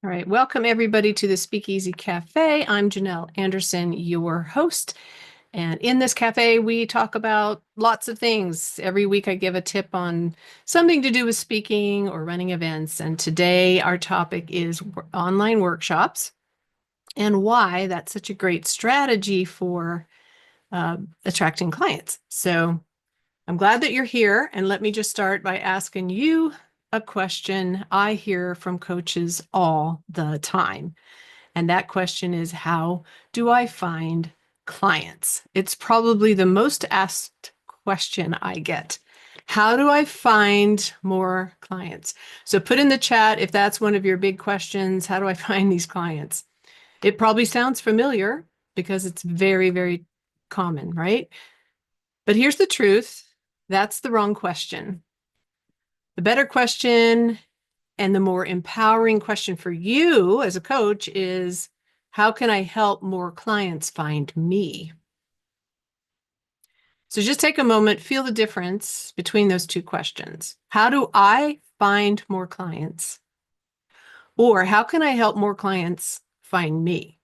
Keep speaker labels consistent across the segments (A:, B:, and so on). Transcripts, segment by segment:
A: All right, welcome everybody to the Speak Easy Café. I'm Janelle Anderson, your host. And in this cafe, we talk about lots of things. Every week, I give a tip on something to do with speaking or running events. And today, our topic is online workshops and why that's such a great strategy for attracting clients. So I'm glad that you're here. And let me just start by asking you a question I hear from coaches all the time. And that question is, how do I find clients? It's probably the most asked question I get. How do I find more clients? So put in the chat if that's one of your big questions. How do I find these clients? It probably sounds familiar because it's very, very common, right? But here's the truth. That's the wrong question. The better question and the more empowering question for you as a coach is, how can I help more clients find me? So just take a moment, feel the difference between those two questions. How do I find more clients? Or how can I help more clients find me?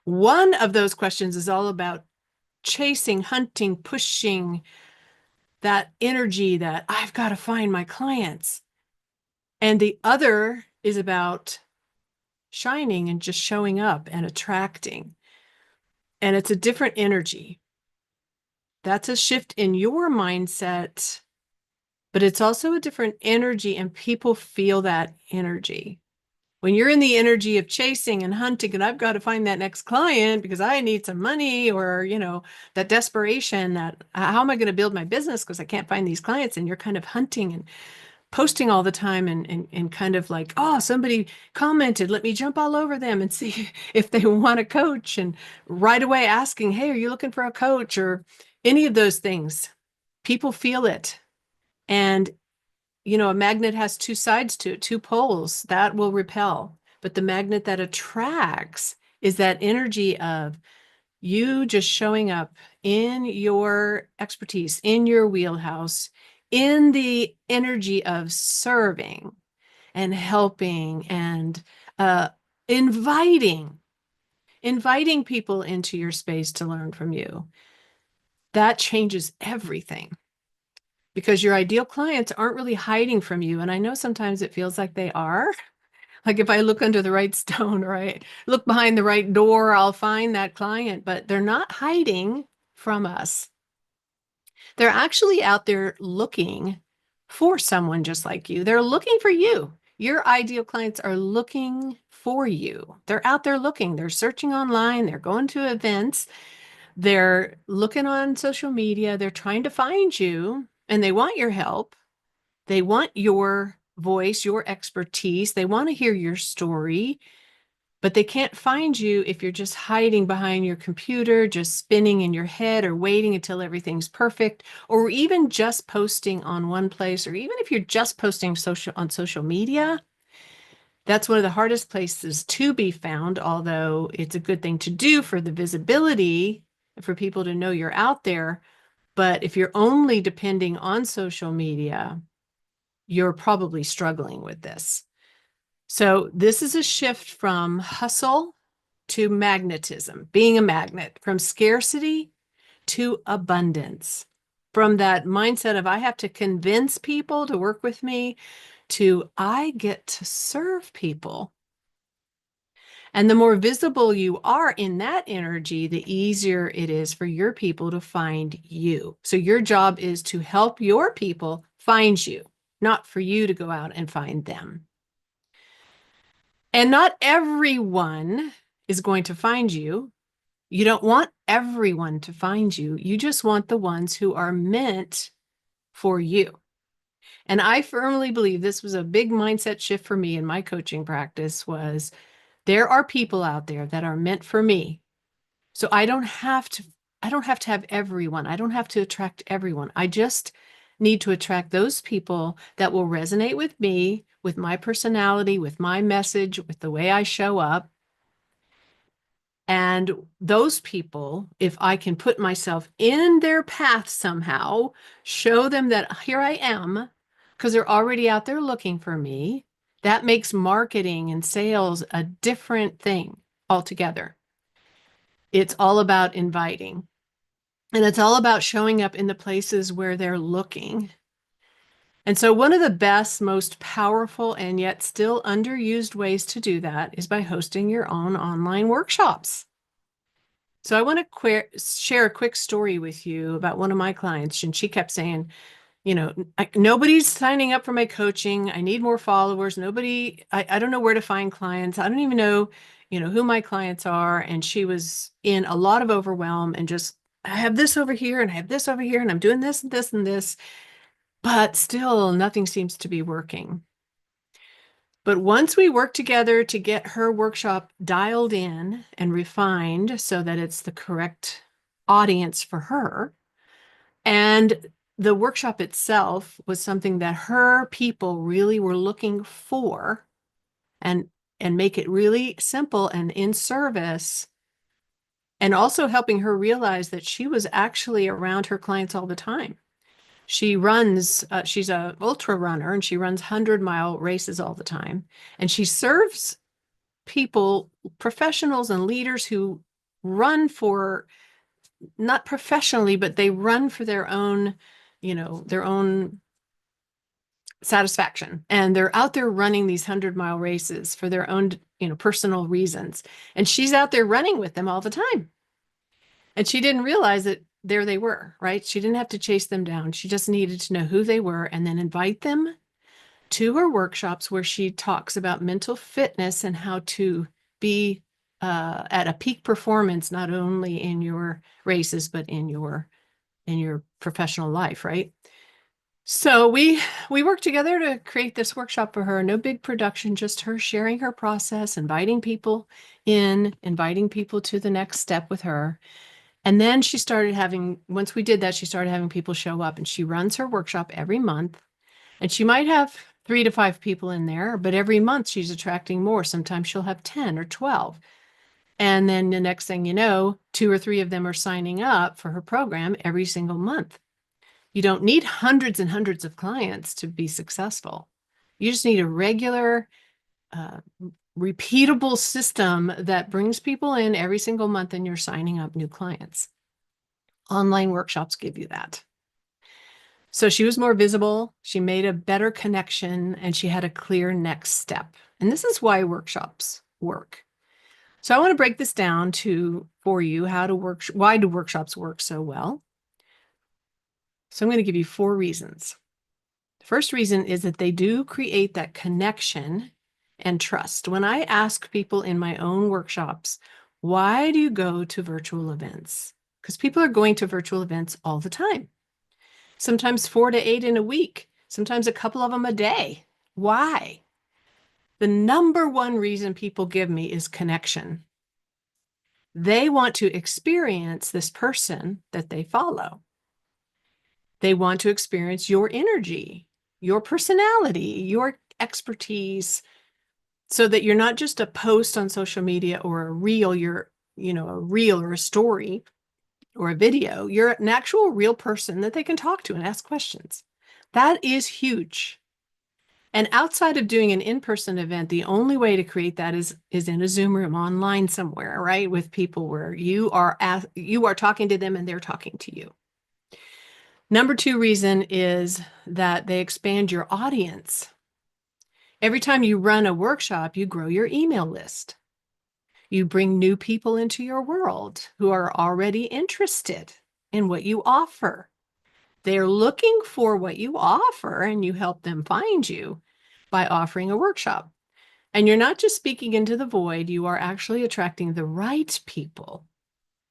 A: One of those questions is all about chasing, hunting, pushing, that energy that I've got to find my clients. And the other is about shining and just showing up and attracting. And it's a different energy. That's a shift in your mindset, but it's also a different energy, and people feel that energy. When you're in the energy of chasing and hunting, and I've got to find that next client because I need some money, or, that desperation that how am I going to build my business because I can't find these clients? And you're kind of hunting and posting all the time and kind of like, oh, somebody commented, let me jump all over them and see if they want a coach. And right away asking, hey, are you looking for a coach or any of those things? People feel it. And, a magnet has two sides to it, two poles that will repel. But the magnet that attracts is that energy of you just showing up in your expertise, in your wheelhouse, in the energy of serving and helping and uh, inviting, inviting people into your space to learn from you. That changes everything because your ideal clients aren't really hiding from you. And I know sometimes it feels like they are. Like if I look under the right stone or I look behind the right door, I'll find that client, but they're not hiding from us. They're actually out there looking for someone just like you. They're looking for you. Your ideal clients are looking for you. They're out there looking. They're searching online. They're going to events. They're looking on social media. They're trying to find you and they want your help. They want your voice, your expertise. They want to hear your story, but they can't find you if you're just hiding behind your computer, just spinning in your head or waiting until everything's perfect, or even just posting on one place, or even if you're just posting on social media. That's one of the hardest places to be found, although it's a good thing to do for the visibility, for people to know you're out there. But if you're only depending on social media, you're probably struggling with this. So this is a shift from hustle to magnetism, being a magnet, from scarcity to abundance, from that mindset of I have to convince people to work with me to I get to serve people. And the more visible you are in that energy, the easier it is for your people to find you. So your job is to help your people find you, not for you to go out and find them. And not everyone is going to find you. You don't want everyone to find you. You just want the ones who are meant for you. And I firmly believe this was a big mindset shift for me in my coaching practice was there are people out there that are meant for me. So I don't have to have everyone. I don't have to attract everyone. I just need to attract those people that will resonate with me, with my personality, with my message, with the way I show up. And those people, if I can put myself in their path somehow, show them that here I am, because they're already out there looking for me, That makes marketing and sales a different thing altogether. It's all about inviting. And it's all about showing up in the places where they're looking. And so, one of the best, most powerful, and yet still underused ways to do that is by hosting your own online workshops. So, I want to share a quick story with you about one of my clients. And she kept saying, nobody's signing up for my coaching. I need more followers. I don't know where to find clients. I don't even know, who my clients are. And she was in a lot of overwhelm and just, I have this over here and I have this over here and I'm doing this and this and this, but still nothing seems to be working. But once we work together to get her workshop dialed in and refined so that it's the correct audience for her, and the workshop itself was something that her people really were looking for, and make it really simple and in service, and also helping her realize that she was actually around her clients all the time. She runs, she's a ultra runner and she runs 100-mile races all the time. And she serves people, professionals and leaders who run for, not professionally, but they run for their own, their own satisfaction. And they're out there running these 100-mile races for their own, personal reasons. And she's out there running with them all the time. And she didn't realize that there they were, right? She didn't have to chase them down. She just needed to know who they were and then invite them to her workshops where she talks about mental fitness and how to be at a peak performance, not only in your races, but in your professional life, right? So we worked together to create this workshop for her. No big production, just her sharing her process, inviting people to the next step with her. And then once we did that, she started having people show up, and she runs her workshop every month. And she might have 3 to 5 people in there, but every month she's attracting more. Sometimes she'll have 10 or 12. And then the next thing you know, 2 or 3 of them are signing up for her program every single month. You don't need hundreds and hundreds of clients to be successful. You just need a regular, repeatable system that brings people in every single month and you're signing up new clients. Online workshops give you that. So she was more visible, she made a better connection, and she had a clear next step. And this is why workshops work. So I want to break this down for you why do workshops work so well? So I'm going to give you 4 reasons. The first reason is that they do create that connection and trust. When I ask people in my own workshops, why do you go to virtual events? Because people are going to virtual events all the time. Sometimes 4 to 8 in a week, sometimes a couple of them a day. Why? The number one reason people give me is connection. They want to experience this person that they follow. They want to experience your energy, your personality, your expertise, so that you're not just a post on social media or a reel, a reel or a story or a video. You're an actual real person that they can talk to and ask questions. That is huge. And outside of doing an in-person event, the only way to create that is in a Zoom room online somewhere, right? With people where you are talking to them and they're talking to you. Number 2 reason is that they expand your audience. Every time you run a workshop, you grow your email list. You bring new people into your world who are already interested in what you offer. They're looking for what you offer, and you help them find you by offering a workshop. And you're not just speaking into the void, you are actually attracting the right people.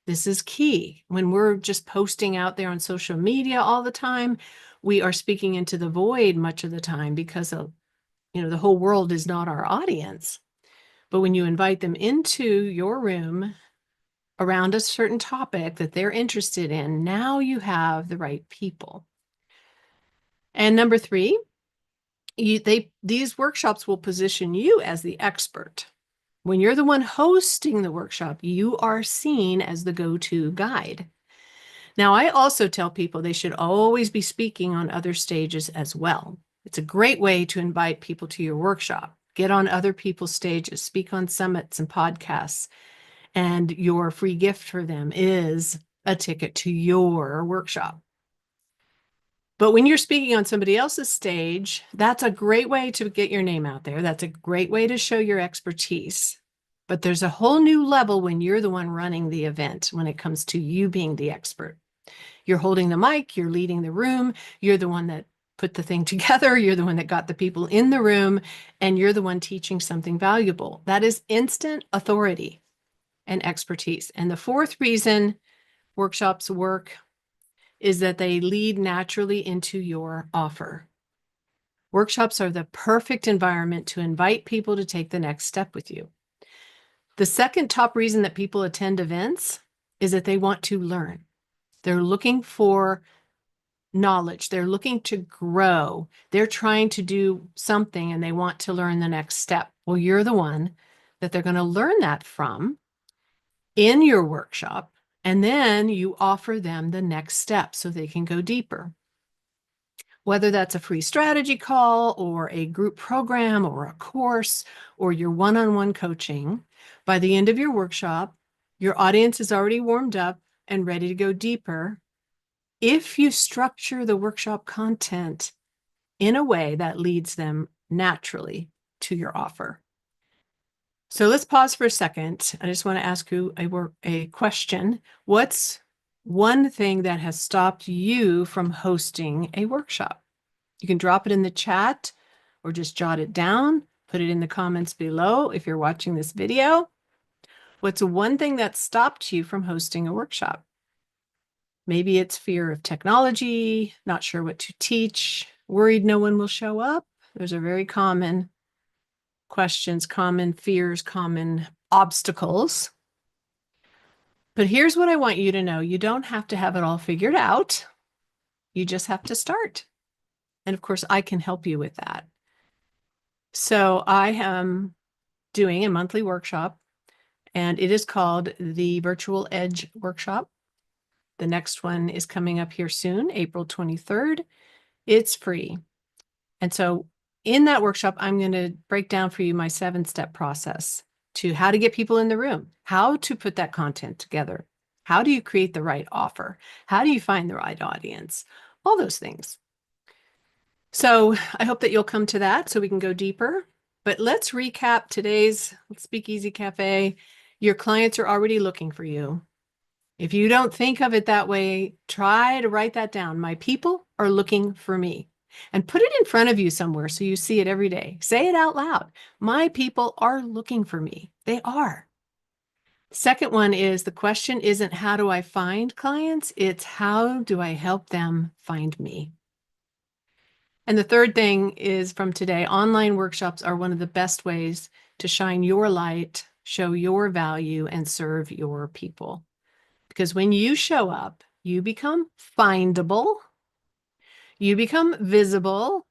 A: This is key. When we're just posting out there on social media all the time, we are speaking into the void much of the time because the whole world is not our audience. But when you invite them into your room around a certain topic that they're interested in, now you have the right people. And number 3, these workshops will position you as the expert. When you're the one hosting the workshop, you are seen as the go-to guide. Now, I also tell people they should always be speaking on other stages as well. It's a great way to invite people to your workshop. get on other people's stages, speak on summits and podcasts. And your free gift for them is a ticket to your workshop. But when you're speaking on somebody else's stage, that's a great way to get your name out there. That's a great way to show your expertise. But there's a whole new level when you're the one running the event, when it comes to you being the expert. You're holding the mic, you're leading the room, you're the one that put the thing together, you're the one that got the people in the room, and you're the one teaching something valuable. That is instant authority and expertise. And the fourth reason workshops work is that they lead naturally into your offer. Workshops are the perfect environment to invite people to take the next step with you. The second top reason that people attend events is that they want to learn. They're looking for knowledge. They're looking to grow. They're trying to do something and they want to learn the next step. Well, you're the one that they're going to learn that from in your workshop. And then you offer them the next step so they can go deeper. Whether that's a free strategy call or a group program or a course or your one-on-one coaching, by the end of your workshop, your audience is already warmed up and ready to go deeper if you structure the workshop content in a way that leads them naturally to your offer. So let's pause for a second. I just want to ask you a question. What's one thing that has stopped you from hosting a workshop? You can drop it in the chat or just jot it down, put it in the comments below if you're watching this video. What's one thing that stopped you from hosting a workshop? Maybe it's fear of technology, not sure what to teach, worried no one will show up. Those are very common questions, common fears, common obstacles. But here's what I want you to know. You don't have to have it all figured out. You just have to start. And of course, I can help you with that. So I am doing a monthly workshop, and it is called the Virtual Edge Workshop. The next one is coming up here soon, April 23rd. It's free. And so in that workshop, I'm going to break down for you my 7-step process to how to get people in the room, how to put that content together. How do you create the right offer? How do you find the right audience? All those things. So I hope that you'll come to that so we can go deeper. But let's recap today's Speak Easy Cafe. Your clients are already looking for you. If you don't think of it that way, try to write that down. My people are looking for me. And put it in front of you somewhere so you see it every day. Say it out loud. My people are looking for me. They are. Second one is the question isn't how do I find clients? It's how do I help them find me? And the third thing is from today, online workshops are one of the best ways to shine your light, show your value, and serve your people. Because when you show up, you become findable, you become visible,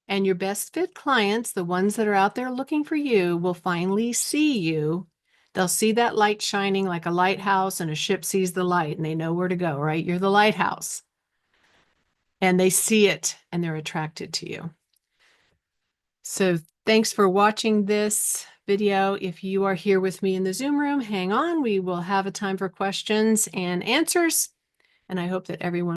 A: and your best fit clients, the ones that are out there looking for you, will finally see you. They'll see that light shining like a lighthouse, and a ship sees the light and they know where to go, right? You're the lighthouse. And they see it and they're attracted to you. So thanks for watching this video. If you are here with me in the Zoom room, hang on. We will have a time for questions and answers. And I hope that everyone